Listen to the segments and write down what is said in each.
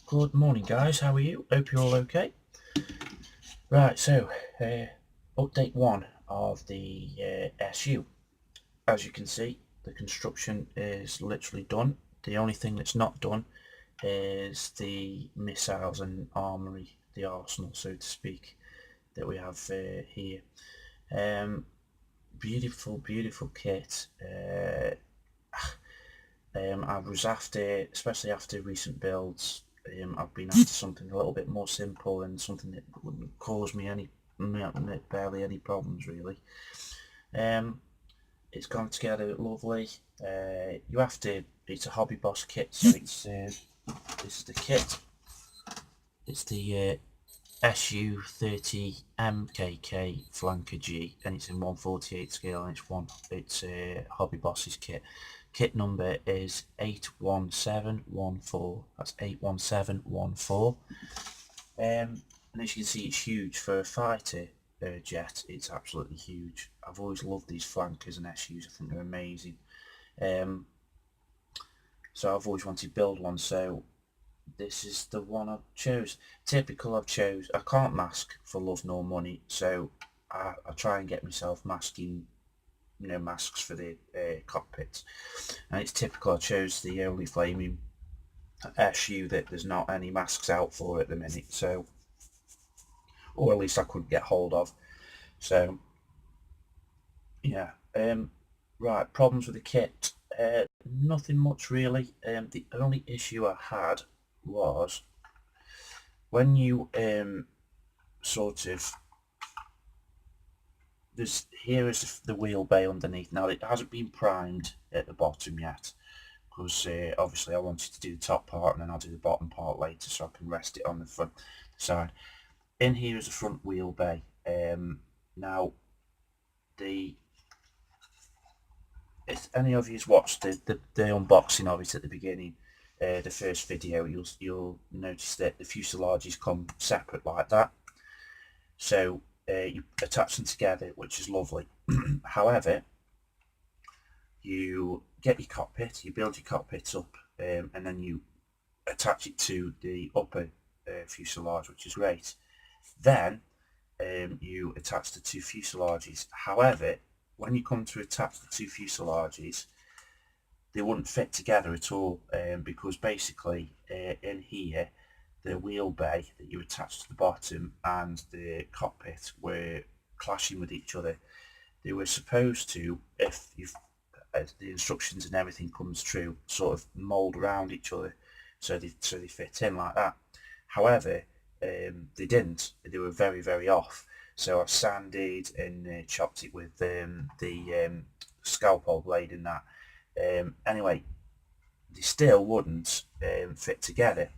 Good morning, guys. How are you? Hope you're all okay. Right, so update one of the SU. As you can see, the construction is literally done. The only thing that's not done is the missiles and armory, the arsenal, so to speak, that we have here. Beautiful, beautiful kit. I was after, especially after recent builds, I've been after something a little bit more simple and something that wouldn't cause me barely any problems really. Um, it's gone together lovely. You have to, it's a HobbyBoss kit, so this is the kit. It's the SU30 MKK Flanker G, and it's in 1/48 scale, and it's HobbyBoss's kit. Kit number is 81714. That's 81714. And as you can see, it's huge for a fighter jet. It's absolutely huge. I've always loved these flankers and SUs. I think they're amazing. Um, so I've always wanted to build one. So this is the one I chose. Typical I can't mask for love nor money, so I try and get myself masking, masks for the cockpits. And it's typical I chose the only flaming SU that there's not any masks out for at the minute, so, or at least I couldn't get hold of. So yeah, right, problems with the kit. Nothing much really. The only issue I had was when you sort of, here is the wheel bay underneath. Now it hasn't been primed at the bottom yet, because obviously I wanted to do the top part and then I'll do the bottom part later, so I can rest it on the front side. In here is the front wheel bay. Now if any of you's watched the unboxing of it at the beginning, the first video, you'll notice that the fuselages come separate like that. So you attach them together, which is lovely. However, you get your cockpit, you build your cockpit up, and then you attach it to the upper fuselage, which is great. Then you attach the two fuselages. However, when you come to attach the two fuselages, they wouldn't fit together at all, because basically in here, the wheel bay that you attach to the bottom and the cockpit were clashing with each other. They were supposed to, if the instructions and everything comes true, sort of mould around each other, so they fit in like that. However, they didn't. They were very, very off. So I sanded and chopped it with the scalpel blade and that. Anyway, they still wouldn't fit together,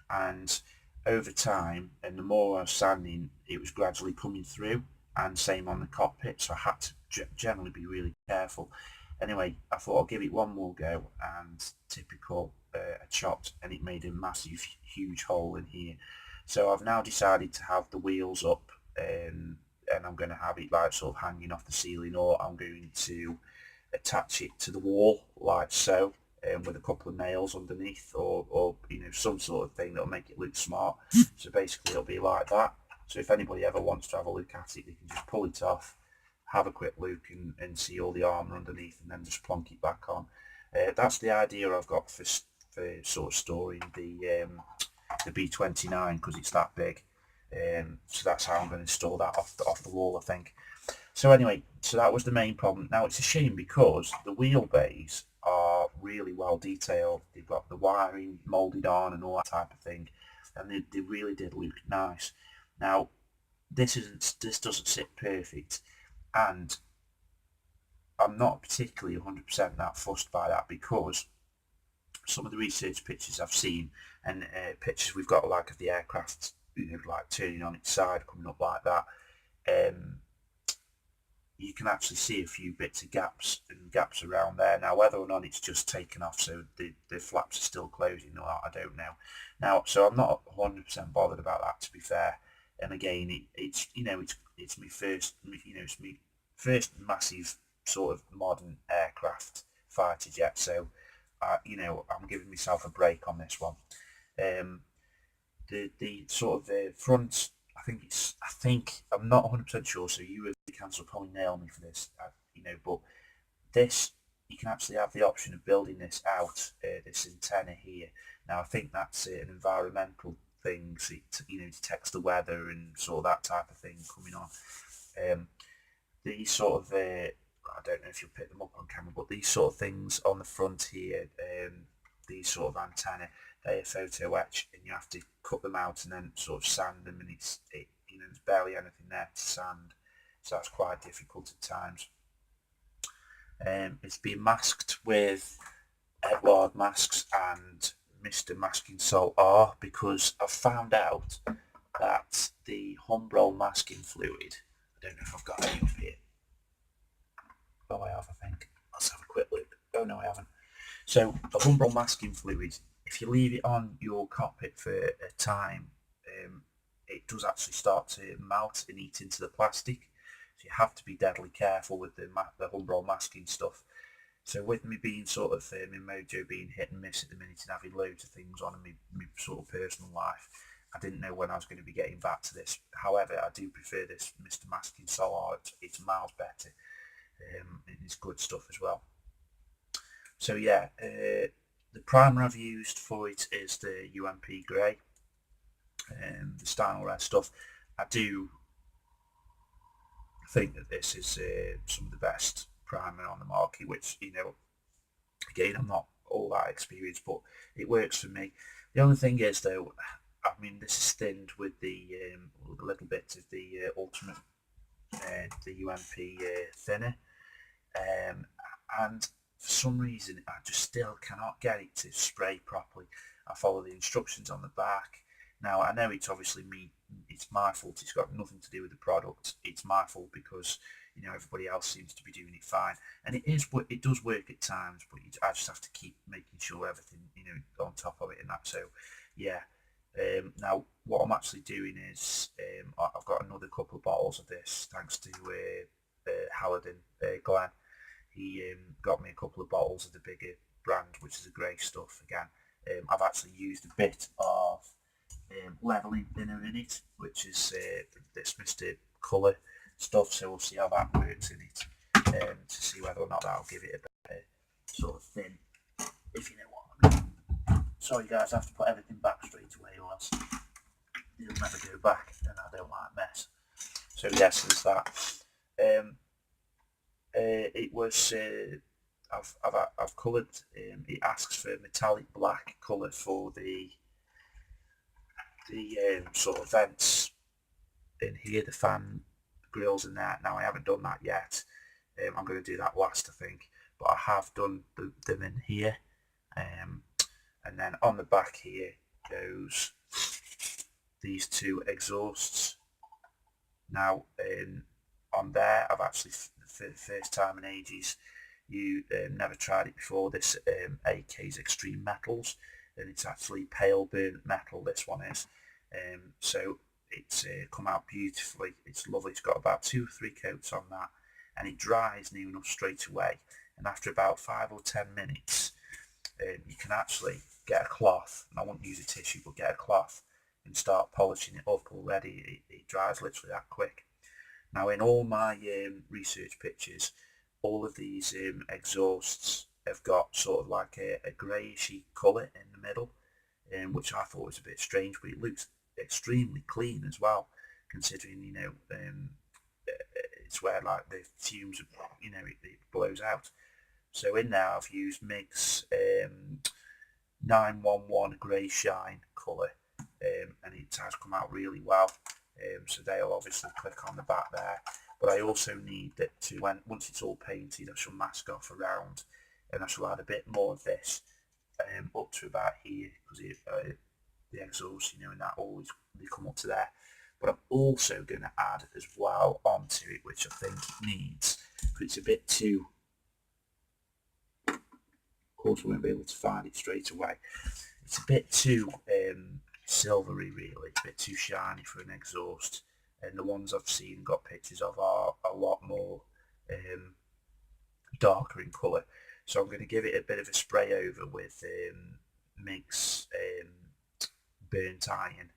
and over time, and the more I was sanding, it was gradually coming through, and same on the cockpit, so I had to generally be really careful. Anyway, I thought I'll give it one more go, and typical, I chopped and it made a massive huge hole in here. So I've now decided to have the wheels up, and I'm going to have it like sort of hanging off the ceiling, or I'm going to attach it to the wall like so, with a couple of nails underneath, or some sort of thing that'll make it look smart. So basically it'll be like that. So if anybody ever wants to have a look at it, they can just pull it off, have a quick look and see all the armour underneath, and then just plonk it back on. That's the idea I've got for sort of storing the B29, because it's that big. So that's how I'm going to install that off the wall, I think. So anyway, so that was the main problem. Now it's a shame because the wheelbase are really well detailed. They've got the wiring moulded on and all that type of thing, and they really did look nice. Now this doesn't sit perfect, and I'm not particularly 100% that fussed by that, because some of the research pictures I've seen, and pictures we've got like of the aircraft, like turning on its side, coming up like that, you can actually see a few bits of gaps around there. Now whether or not it's just taken off so the flaps are still closing or not, I don't know. Now, so I'm not 100% bothered about that, to be fair. And again, it's my first, it's my first massive sort of modern aircraft fighter jet, so I'm giving myself a break on this one. the sort of the front. I'm not 100% sure. So you as the council will probably nail me for this. But this, you can actually have the option of building this out, this antenna here. Now I think that's an environmental thing, so it detects the weather and sort of that type of thing coming on. These sort of, I don't know if you'll pick them up on camera, but these sort of things on the front here, these sort of antennae, they are photo etch, and you have to cut them out and then sort of sand them, and there's barely anything there to sand, so that's quite difficult at times. It's been masked with Edward masks and Mr. Masking Salt R, because I've found out that the Humbrol masking fluid, I don't know if I've got any up here. Oh, I have, I think. Let's have a quick look. Oh, no, I haven't. So, the Humbrol masking fluid, if you leave it on your cockpit for a time, it does actually start to melt and eat into the plastic. So you have to be deadly careful with the Humbrol masking stuff. So with me being sort of, my mojo being hit and miss at the minute and having loads of things on in my sort of personal life, I didn't know when I was going to be getting back to this. However, I do prefer this Mr. Masking Solar. It's miles better, and it's good stuff as well. So yeah, the primer I've used for it is the UMP Grey, the Stein Red stuff. I do think that this is some of the best primer on the market, which, again, I'm not all that experienced, but it works for me. The only thing is, though, I mean, this is thinned with the little bit of the Ultimate, the UMP thinner, and for some reason I just still cannot get it to spray properly. I follow the instructions on the back. Now I know it's obviously me, it's my fault, it's got nothing to do with the product, it's my fault because everybody else seems to be doing it fine, and it does work at times, but I just have to keep making sure everything on top of it and that. So yeah, now what I'm actually doing is I've got another couple of bottles of this thanks to Hallidan, Glenn. He got me a couple of bottles of the bigger brand, which is a grey stuff again. I've actually used a bit of leveling thinner in it, which is this Mr. Colour stuff, so we'll see how that works in it, to see whether or not that'll give it a better sort of thin, if you know what I mean. Sorry guys, I have to put everything back straight away or else it'll never go back, and I don't like mess. So yes, there's that. It was I've coloured. It asks for metallic black colour for the sort of vents in here, the fan grills and that. Now I haven't done that yet. I'm going to do that last, I think, but I have done them in here. And then on the back here goes these two exhausts. Now on there, I've actually, for the first time in ages, never tried it before, this AK's Extreme Metals, and it's actually pale burnt metal, this one is. So it's come out beautifully, it's lovely, it's got about 2 or 3 coats on that, and it dries near enough straight away, and after about 5 or 10 minutes you can actually get a cloth, and I won't use a tissue, but get a cloth and start polishing it up already. It dries literally that quick. Now in all my research pictures, all of these exhausts have got sort of like a greyishy colour in the middle, which I thought was a bit strange, but it looks extremely clean as well, considering it's where like the fumes, it blows out. So in there I've used MIG's 911 Grey Shine colour, and it has come out really well. So they'll obviously click on the back there, but I also need that to, once it's all painted, I shall mask off around, and I shall add a bit more of this up to about here, because the exhaust, and that always, they come up to there. But I'm also going to add as well onto it, which I think it needs, but it's a bit too, of course we won't be able to find it straight away, it's a bit too silvery really, it's a bit too shiny for an exhaust, and the ones I've seen got pictures of are a lot more darker in colour. So I'm going to give it a bit of a spray over with MIG's burnt iron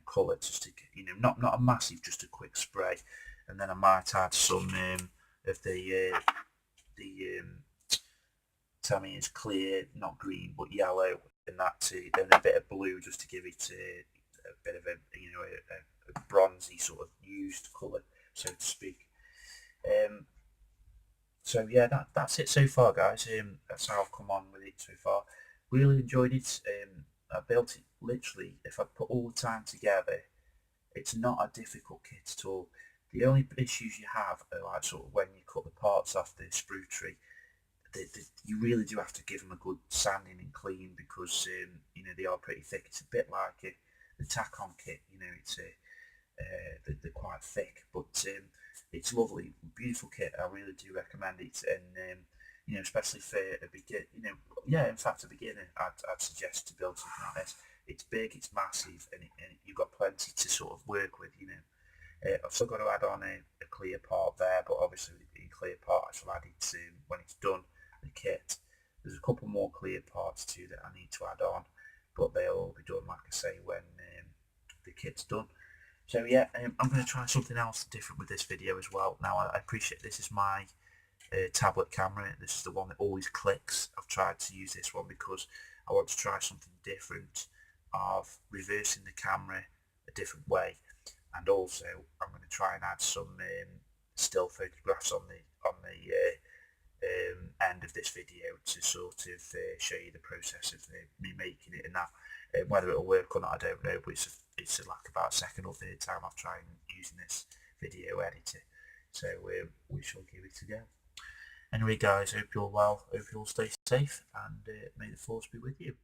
colour, just to, not a massive, just a quick spray, and then I might add some of the Tamiya's clear, not green but yellow, and that too, then a bit of blue just to give it a bit of a bronzy sort of used colour, so to speak. So yeah, that's it so far, guys. That's how I've come on with it so far. Really enjoyed it. I built it literally, if I put all the time together, it's not a difficult kit at all. The only issues you have are like sort of when you cut the parts off the sprue tree. You really do have to give them a good sanding and clean, because they are pretty thick. It's a bit like the tack-on kit. It's they're quite thick, but it's lovely, beautiful kit. I really do recommend it, and especially for a beginner. Yeah, in fact, a beginner, I'd suggest to build something like this. It's big, it's massive, and you've got plenty to sort of work with. I've still got to add on a clear part there, but obviously the clear part I shall add it when it's done, the kit. There's a couple more clear parts too that I need to add on, but they'll all be done, like I say, when the kit's done. So yeah, I'm going to try something else different with this video as well. Now, I appreciate this is my tablet camera. This is the one that always clicks. I've tried to use this one because I want to try something different of reversing the camera a different way, and also I'm going to try and add some still photographs on the end of this video to sort of show you the process of me making it, and that whether it'll work or not I don't know, but it's like about second or third time I've tried using this video editor, so we shall give it a go. Anyway guys, hope you're well, hope you'll stay safe, and may the force be with you.